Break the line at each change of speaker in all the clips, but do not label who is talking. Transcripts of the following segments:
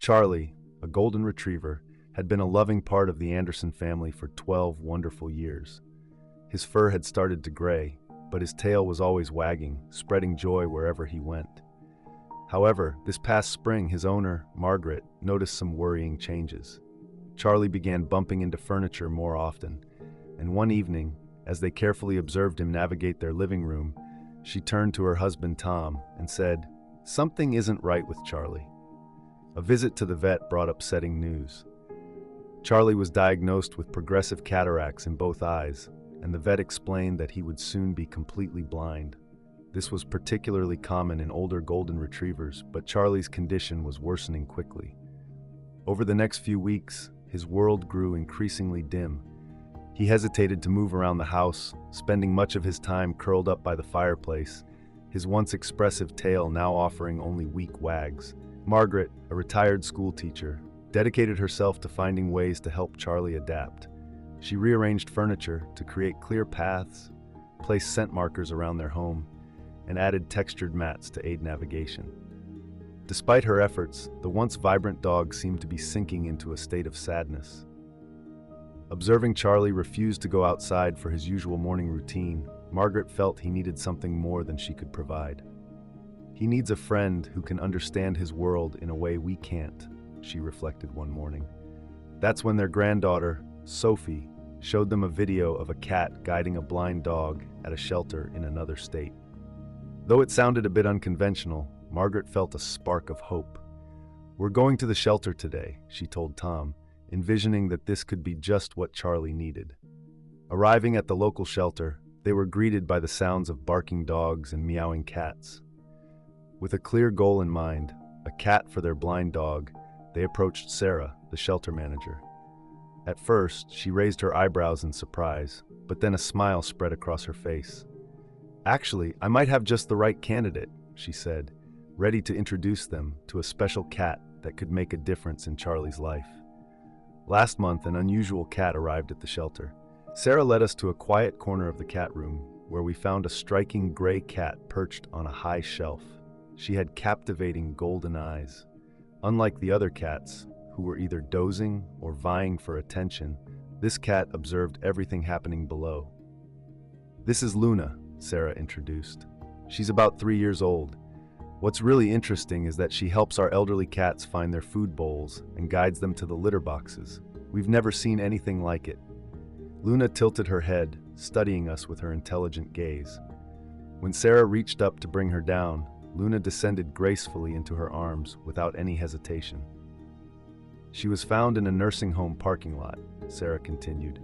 Charlie, a golden retriever, had been a loving part of the Anderson family for 12 wonderful years. His fur had started to gray, but his tail was always wagging, spreading joy wherever he went. However, this past spring, his owner, Margaret, noticed some worrying changes. Charlie began bumping into furniture more often, and one evening, as they carefully observed him navigate their living room, she turned to her husband Tom and said, "Something isn't right with Charlie." A visit to the vet brought upsetting news. Charlie was diagnosed with progressive cataracts in both eyes, and the vet explained that he would soon be completely blind. This was particularly common in older golden retrievers, but Charlie's condition was worsening quickly. Over the next few weeks, his world grew increasingly dim. He hesitated to move around the house, spending much of his time curled up by the fireplace, his once expressive tail now offering only weak wags. Margaret, a retired school teacher, dedicated herself to finding ways to help Charlie adapt. She rearranged furniture to create clear paths, placed scent markers around their home, and added textured mats to aid navigation. Despite her efforts, the once vibrant dog seemed to be sinking into a state of sadness. Observing Charlie refuse to go outside for his usual morning routine, Margaret felt he needed something more than she could provide. "He needs a friend who can understand his world in a way we can't," she reflected one morning. That's when their granddaughter, Sophie, showed them a video of a cat guiding a blind dog at a shelter in another state. Though it sounded a bit unconventional, Margaret felt a spark of hope. "We're going to the shelter today," she told Tom, envisioning that this could be just what Charlie needed. Arriving at the local shelter, they were greeted by the sounds of barking dogs and meowing cats. With a clear goal in mind, a cat for their blind dog, they approached Sarah, the shelter manager. At first, she raised her eyebrows in surprise, but then a smile spread across her face. "Actually, I might have just the right candidate," she said, ready to introduce them to a special cat that could make a difference in Charlie's life. Last month, an unusual cat arrived at the shelter. Sarah led us to a quiet corner of the cat room, where we found a striking gray cat perched on a high shelf. She had captivating golden eyes. Unlike the other cats, who were either dozing or vying for attention, this cat observed everything happening below. "This is Luna," Sarah introduced. "She's about 3 years old. What's really interesting is that she helps our elderly cats find their food bowls and guides them to the litter boxes. We've never seen anything like it." Luna tilted her head, studying us with her intelligent gaze. When Sarah reached up to bring her down, Luna descended gracefully into her arms without any hesitation. "She was found in a nursing home parking lot," Sarah continued.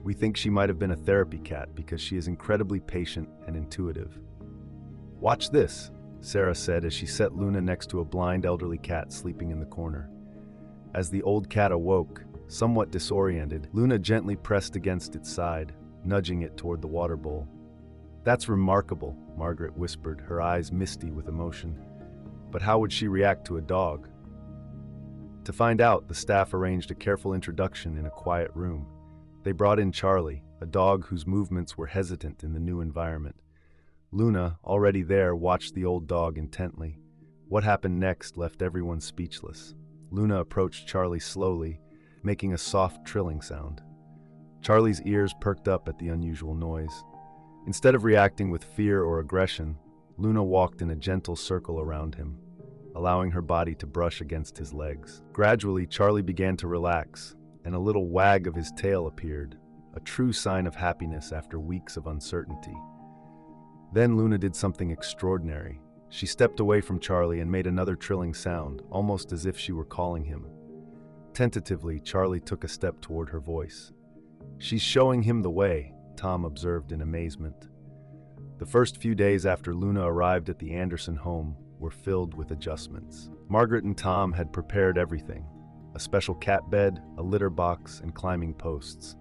"We think she might have been a therapy cat because she is incredibly patient and intuitive." "Watch this," Sarah said as she set Luna next to a blind elderly cat sleeping in the corner. As the old cat awoke, somewhat disoriented, Luna gently pressed against its side, nudging it toward the water bowl. "That's remarkable," Margaret whispered, her eyes misty with emotion. "But how would she react to a dog?" To find out, the staff arranged a careful introduction in a quiet room. They brought in Charlie, a dog whose movements were hesitant in the new environment. Luna, already there, watched the old dog intently. What happened next left everyone speechless. Luna approached Charlie slowly, making a soft trilling sound. Charlie's ears perked up at the unusual noise. Instead of reacting with fear or aggression, Luna walked in a gentle circle around him, allowing her body to brush against his legs. Gradually, Charlie began to relax, and a little wag of his tail appeared, a true sign of happiness after weeks of uncertainty. Then Luna did something extraordinary. She stepped away from Charlie and made another trilling sound, almost as if she were calling him. Tentatively, Charlie took a step toward her voice. "She's showing him the way," Tom observed in amazement. The first few days after Luna arrived at the Anderson home were filled with adjustments. Margaret and Tom had prepared everything: a special cat bed, a litter box, and climbing posts.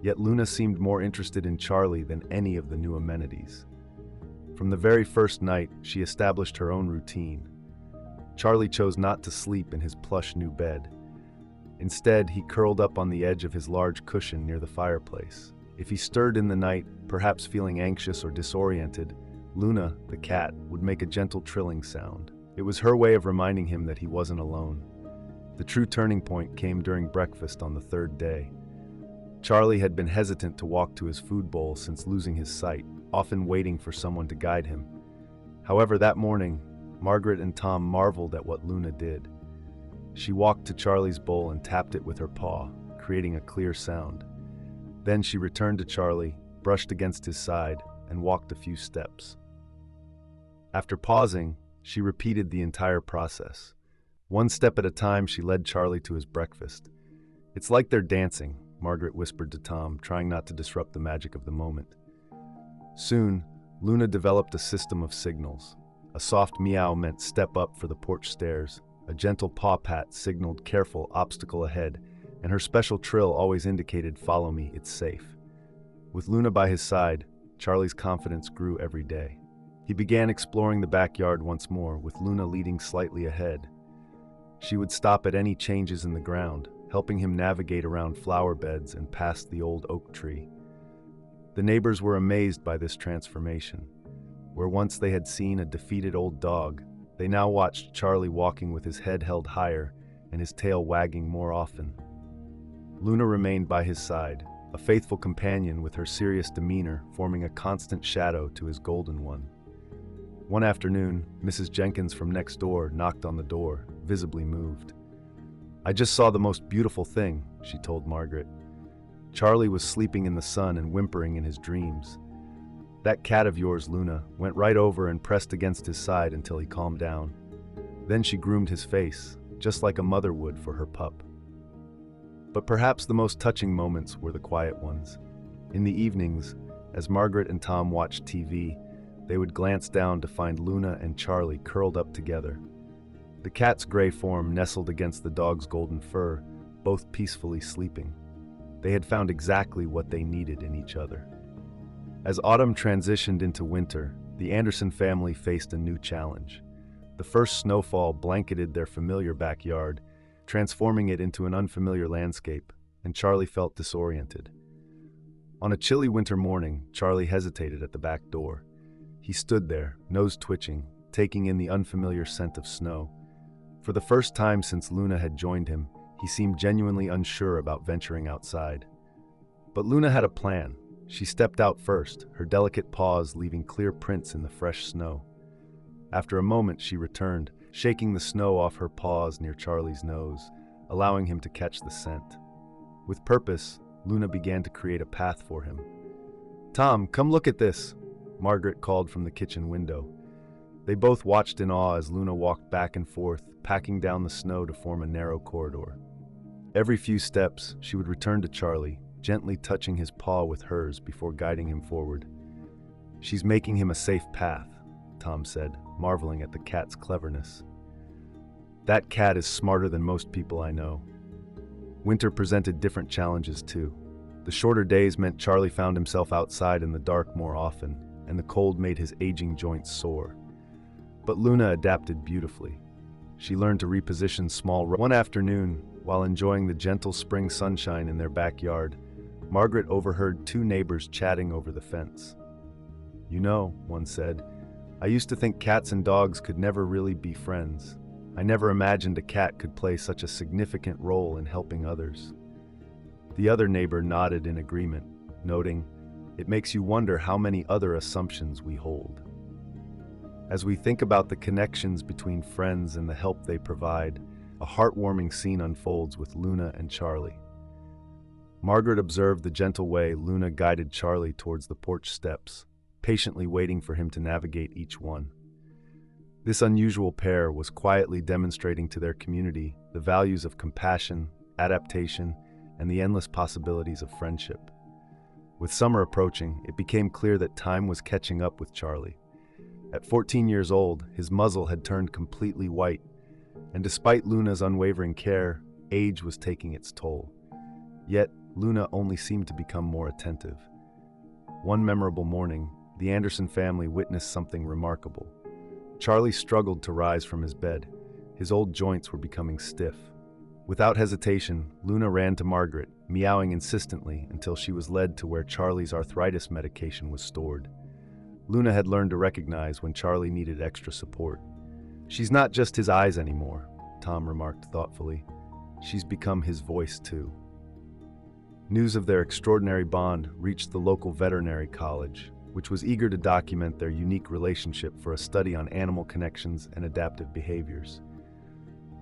Yet Luna seemed more interested in Charlie than any of the new amenities. From the very first night, she established her own routine. Charlie chose not to sleep in his plush new bed. Instead, he curled up on the edge of his large cushion near the fireplace. If he stirred in the night, perhaps feeling anxious or disoriented, Luna, the cat, would make a gentle trilling sound. It was her way of reminding him that he wasn't alone. The true turning point came during breakfast on the third day. Charlie had been hesitant to walk to his food bowl since losing his sight, often waiting for someone to guide him. However, that morning, Margaret and Tom marveled at what Luna did. She walked to Charlie's bowl and tapped it with her paw, creating a clear sound. Then she returned to Charlie, brushed against his side, and walked a few steps. After pausing, she repeated the entire process. One step at a time, she led Charlie to his breakfast. "It's like they're dancing," Margaret whispered to Tom, trying not to disrupt the magic of the moment. Soon, Luna developed a system of signals. A soft meow meant step up for the porch stairs, a gentle paw pat signaled careful obstacle ahead, and her special trill always indicated follow me, it's safe. With Luna by his side, Charlie's confidence grew every day. He began exploring the backyard once more, with Luna leading slightly ahead. She would stop at any changes in the ground, helping him navigate around flower beds and past the old oak tree. The neighbors were amazed by this transformation. Where once they had seen a defeated old dog, they now watched Charlie walking with his head held higher and his tail wagging more often. Luna remained by his side, a faithful companion with her serious demeanor forming a constant shadow to his golden one. One afternoon, Mrs. Jenkins from next door knocked on the door, visibly moved. "I just saw the most beautiful thing," she told Margaret. Charlie was sleeping in the sun and whimpering in his dreams. "That cat of yours, Luna, went right over and pressed against his side until he calmed down. Then she groomed his face, just like a mother would for her pup." But perhaps the most touching moments were the quiet ones. In the evenings, as Margaret and Tom watched TV, they would glance down to find Luna and Charlie curled up together. The cat's gray form nestled against the dog's golden fur, both peacefully sleeping. They had found exactly what they needed in each other. As autumn transitioned into winter, the Anderson family faced a new challenge. The first snowfall blanketed their familiar backyard, transforming it into an unfamiliar landscape, and Charlie felt disoriented. On a chilly winter morning, Charlie hesitated at the back door. He stood there, nose twitching, taking in the unfamiliar scent of snow. For the first time since Luna had joined him, he seemed genuinely unsure about venturing outside. But Luna had a plan. She stepped out first, her delicate paws leaving clear prints in the fresh snow. After a moment, she returned, shaking the snow off her paws near Charlie's nose, allowing him to catch the scent. With purpose, Luna began to create a path for him. "Tom, come look at this," Margaret called from the kitchen window. They both watched in awe as Luna walked back and forth, packing down the snow to form a narrow corridor. Every few steps, she would return to Charlie, gently touching his paw with hers before guiding him forward. "She's making him a safe path," Tom said, marveling at the cat's cleverness. "That cat is smarter than most people I know." Winter presented different challenges too. The shorter days meant Charlie found himself outside in the dark more often, and the cold made his aging joints sore. But Luna adapted beautifully. She learned to reposition One afternoon, while enjoying the gentle spring sunshine in their backyard, Margaret overheard two neighbors chatting over the fence. "You know," one said, "I used to think cats and dogs could never really be friends. I never imagined a cat could play such a significant role in helping others." The other neighbor nodded in agreement, noting, "It makes you wonder how many other assumptions we hold." As we think about the connections between friends and the help they provide, a heartwarming scene unfolds with Luna and Charlie. Margaret observed the gentle way Luna guided Charlie towards the porch steps, patiently waiting for him to navigate each one. This unusual pair was quietly demonstrating to their community the values of compassion, adaptation, and the endless possibilities of friendship. With summer approaching, it became clear that time was catching up with Charlie. At 14 years old, his muzzle had turned completely white, and despite Luna's unwavering care, age was taking its toll. Yet, Luna only seemed to become more attentive. One memorable morning, the Anderson family witnessed something remarkable. Charlie struggled to rise from his bed. His old joints were becoming stiff. Without hesitation, Luna ran to Margaret, meowing insistently until she was led to where Charlie's arthritis medication was stored. Luna had learned to recognize when Charlie needed extra support. "She's not just his eyes anymore," Tom remarked thoughtfully. she's become his voice too. News of their extraordinary bond reached the local veterinary college, which was eager to document their unique relationship for a study on animal connections and adaptive behaviors.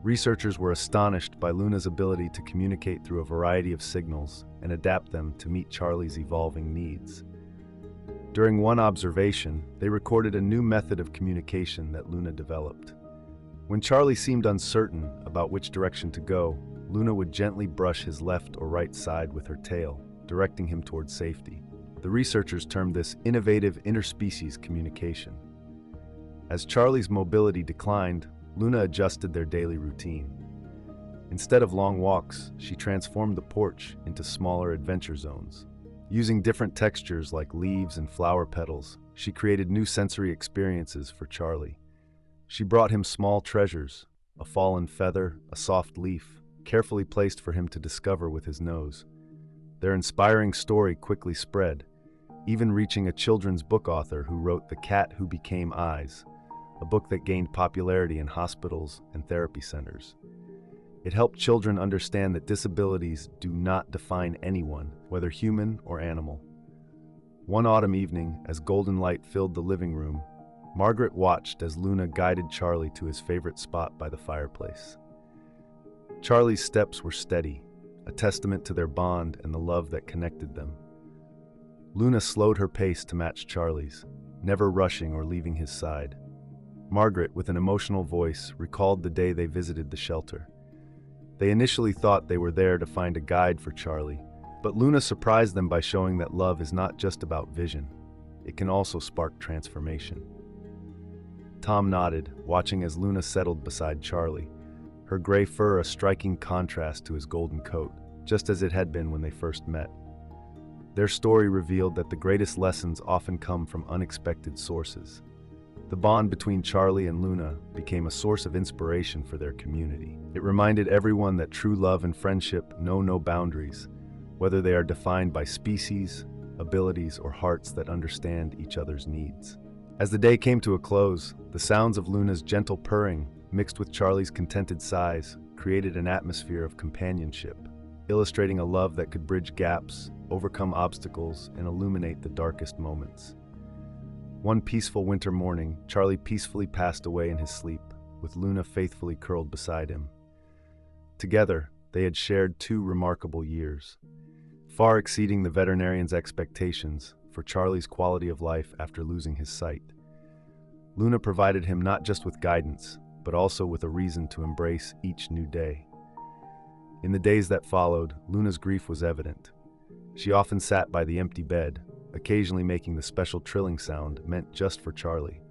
Researchers were astonished by Luna's ability to communicate through a variety of signals and adapt them to meet Charlie's evolving needs. During one observation, they recorded a new method of communication that Luna developed. When Charlie seemed uncertain about which direction to go, Luna would gently brush his left or right side with her tail, directing him towards safety. The researchers termed this innovative interspecies communication. As Charlie's mobility declined, Luna adjusted their daily routine. Instead of long walks, she transformed the porch into smaller adventure zones. Using different textures like leaves and flower petals, she created new sensory experiences for Charlie. She brought him small treasures, a fallen feather, a soft leaf, carefully placed for him to discover with his nose. Their inspiring story quickly spread, even reaching a children's book author who wrote The Cat Who Became Eyes, a book that gained popularity in hospitals and therapy centers. It helped children understand that disabilities do not define anyone, whether human or animal. One autumn evening, as golden light filled the living room, Margaret watched as Luna guided Charlie to his favorite spot by the fireplace. Charlie's steps were steady, a testament to their bond and the love that connected them. Luna slowed her pace to match Charlie's, never rushing or leaving his side. Margaret, with an emotional voice, recalled the day they visited the shelter. They initially thought they were there to find a guide for Charlie, but Luna surprised them by showing that love is not just about vision. It can also spark transformation. Tom nodded, watching as Luna settled beside Charlie, her gray fur a striking contrast to his golden coat, just as it had been when they first met. Their story revealed that the greatest lessons often come from unexpected sources. The bond between Charlie and Luna became a source of inspiration for their community. It reminded everyone that true love and friendship know no boundaries, whether they are defined by species, abilities, or hearts that understand each other's needs. As the day came to a close, the sounds of Luna's gentle purring, mixed with Charlie's contented sighs, created an atmosphere of companionship, illustrating a love that could bridge gaps, overcome obstacles, and illuminate the darkest moments. One peaceful winter morning, Charlie peacefully passed away in his sleep, with Luna faithfully curled beside him. Together, they had shared 2 remarkable years, far exceeding the veterinarian's expectations for Charlie's quality of life after losing his sight. Luna provided him not just with guidance, but also with a reason to embrace each new day. In the days that followed, Luna's grief was evident. She often sat by the empty bed, occasionally making the special trilling sound meant just for Charlie.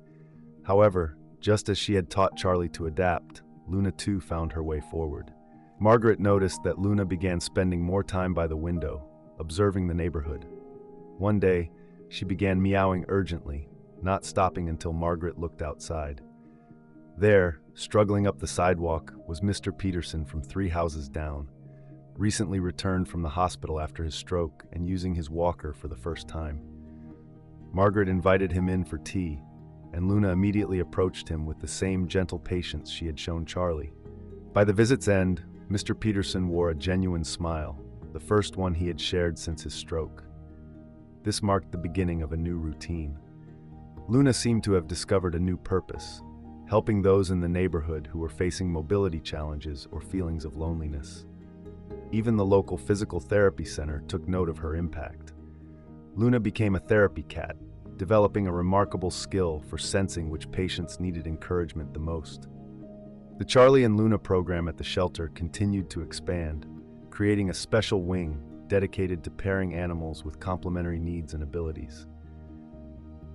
However, just as she had taught Charlie to adapt, Luna too found her way forward. Margaret noticed that Luna began spending more time by the window, observing the neighborhood. One day, she began meowing urgently, not stopping until Margaret looked outside. There, struggling up the sidewalk, was Mr. Peterson from 3 houses down, recently returned from the hospital after his stroke and using his walker for the first time. Margaret invited him in for tea, and Luna immediately approached him with the same gentle patience she had shown Charlie. By the visit's end, Mr. Peterson wore a genuine smile, the first one he had shared since his stroke. This marked the beginning of a new routine. Luna seemed to have discovered a new purpose, helping those in the neighborhood who were facing mobility challenges or feelings of loneliness. Even the local physical therapy center took note of her impact. Luna became a therapy cat, developing a remarkable skill for sensing which patients needed encouragement the most. The Charlie and Luna program at the shelter continued to expand, creating a special wing dedicated to pairing animals with complementary needs and abilities.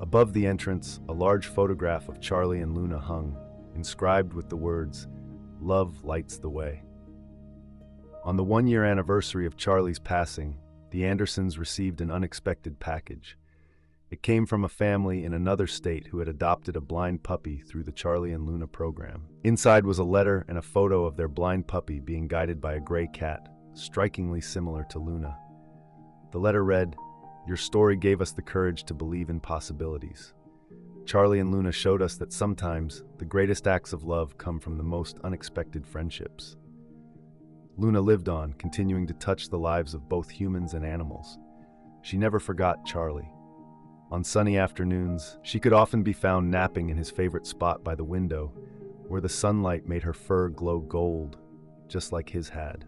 Above the entrance, a large photograph of Charlie and Luna hung, inscribed with the words, "Love lights the way." On the 1-year anniversary of Charlie's passing, the Andersons received an unexpected package. It came from a family in another state who had adopted a blind puppy through the Charlie and Luna program. Inside was a letter and a photo of their blind puppy being guided by a gray cat, strikingly similar to Luna. The letter read, "Your story gave us the courage to believe in possibilities. Charlie and Luna showed us that sometimes the greatest acts of love come from the most unexpected friendships." Luna lived on, continuing to touch the lives of both humans and animals. She never forgot Charlie. On sunny afternoons, she could often be found napping in his favorite spot by the window, where the sunlight made her fur glow gold, just like his had.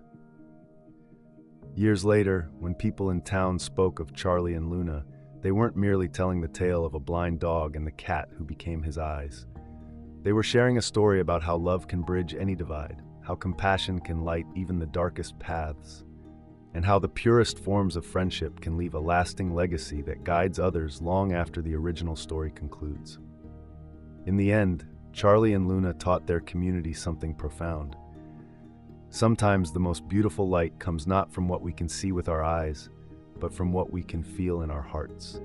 Years later, when people in town spoke of Charlie and Luna, they weren't merely telling the tale of a blind dog and the cat who became his eyes. They were sharing a story about how love can bridge any divide, how compassion can light even the darkest paths, and how the purest forms of friendship can leave a lasting legacy that guides others long after the original story concludes. In the end, Charlie and Luna taught their community something profound. Sometimes the most beautiful light comes not from what we can see with our eyes, but from what we can feel in our hearts.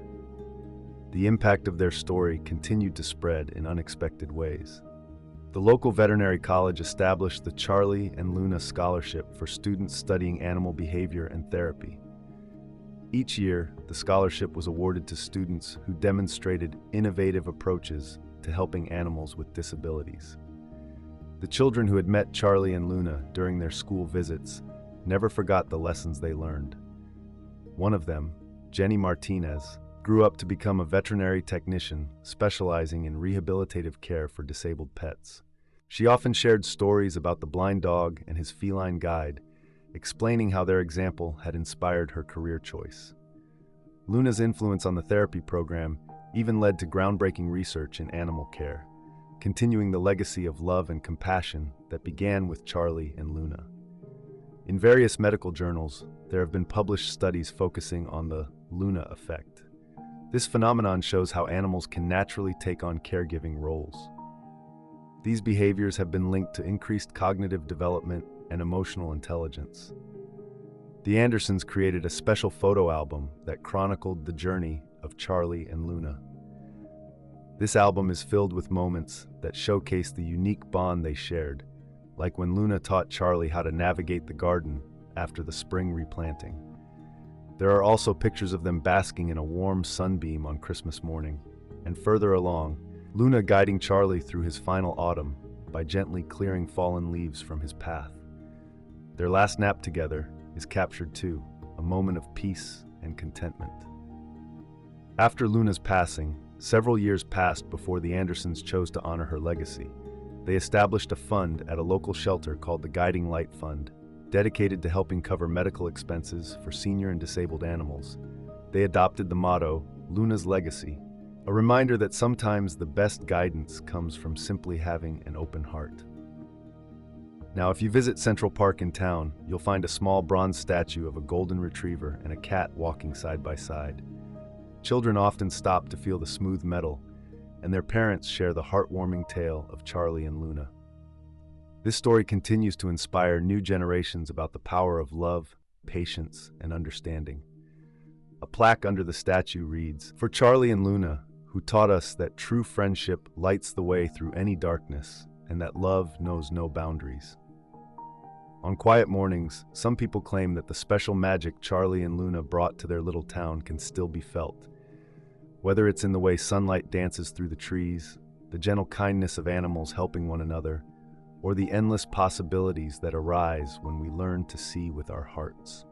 The impact of their story continued to spread in unexpected ways. The local veterinary college established the Charlie and Luna Scholarship for students studying animal behavior and therapy. Each year, the scholarship was awarded to students who demonstrated innovative approaches to helping animals with disabilities. The children who had met Charlie and Luna during their school visits never forgot the lessons they learned. One of them, Jenny Martinez, grew up to become a veterinary technician specializing in rehabilitative care for disabled pets. She often shared stories about the blind dog and his feline guide, explaining how their example had inspired her career choice. Luna's influence on the therapy program even led to groundbreaking research in animal care, continuing the legacy of love and compassion that began with Charlie and Luna. In various medical journals, there have been published studies focusing on the Luna effect. This phenomenon shows how animals can naturally take on caregiving roles. These behaviors have been linked to increased cognitive development and emotional intelligence. The Andersons created a special photo album that chronicled the journey of Charlie and Luna. This album is filled with moments that showcase the unique bond they shared, like when Luna taught Charlie how to navigate the garden after the spring replanting. There are also pictures of them basking in a warm sunbeam on Christmas morning, and further along, Luna guiding Charlie through his final autumn by gently clearing fallen leaves from his path. Their last nap together is captured too, a moment of peace and contentment. After Luna's passing, several years passed before the Andersons chose to honor her legacy. They established a fund at a local shelter called the Guiding Light Fund, dedicated to helping cover medical expenses for senior and disabled animals. They adopted the motto, Luna's Legacy, a reminder that sometimes the best guidance comes from simply having an open heart. Now, if you visit Central Park in town, you'll find a small bronze statue of a golden retriever and a cat walking side by side. Children often stop to feel the smooth metal, and their parents share the heartwarming tale of Charlie and Luna. This story continues to inspire new generations about the power of love, patience, and understanding. A plaque under the statue reads, "For Charlie and Luna, who taught us that true friendship lights the way through any darkness, and that love knows no boundaries." On quiet mornings, some people claim that the special magic Charlie and Luna brought to their little town can still be felt. Whether it's in the way sunlight dances through the trees, the gentle kindness of animals helping one another, or the endless possibilities that arise when we learn to see with our hearts.